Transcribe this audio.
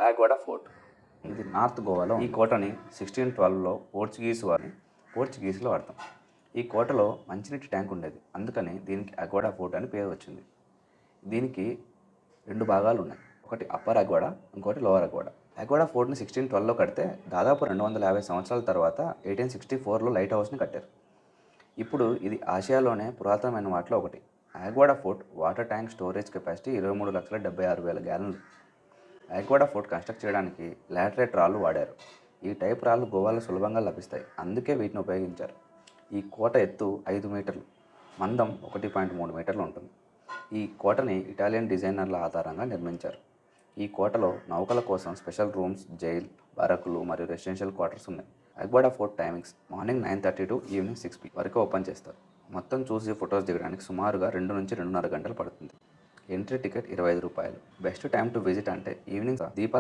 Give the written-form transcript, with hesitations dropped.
ఆగ్వాడా fort. ఇది north గోవాలో. ఈ కోటని 1612లో పోర్చుగీసులో వాడతాం. ఈ కోటలో మంచినీటి ట్యాంక్ ఉండేది, అందుకని దీనికి అగ్వాడా ఫోర్ట్ అని పేరు వచ్చింది. దీనికి 2 భాగాలు ఉన్నాయి, ఒకటి అప్పర్ అగ్వాడా, ఇంకోటి లోవర్ అగ్వాడా. అగ్వాడా ఫోర్ట్ని 1612లో కడితే దాదాపు 250 సంవత్సరాల తర్వాత 1864లో లైట్ హౌస్ని కట్టారు. ఇప్పుడు ఇది ఆసియాలోనే పురాతనమైన వాటిలో ఒకటి. Aguada fort water tank storage capacity 23,76,000 గ్యాలన్లు. అగ్వాడా ఫోర్ట్ కన్స్ట్రక్ట్ చేయడానికి లాటరైట్ రాళ్ళు వాడారు. ఈ టైప్ రాళ్ళు గోవాలో సులభంగా లభిస్తాయి, అందుకే వీటిని ఉపయోగించారు. ఈ కోట ఎత్తు 5 మీటర్లు, మందం 1.3 మీటర్లు ఉంటుంది. ఈ కోటని ఇటాలియన్ డిజైనర్ల ఆధారంగా నిర్మించారు. ఈ కోటలో నౌకల కోసం స్పెషల్ రూమ్స్, జైల్, బరకులు మరియు రెసిడెన్షియల్ క్వార్టర్స్ ఉన్నాయి. Aguada fort timings morning 9:30 to evening 6 p.m. వరకు ఓపెన్ చేస్తారు. మొత్తం చూసి ఫొటోస్ దిగడానికి సుమారుగా 2 నుంచి 2.5 గంటలు పడుతుంది. ఎంట్రీ టికెట్ 25 రూపాయలు. బెస్ట్ టైం టు విజిట్ అంటే ఈవినింగ్ దీపాల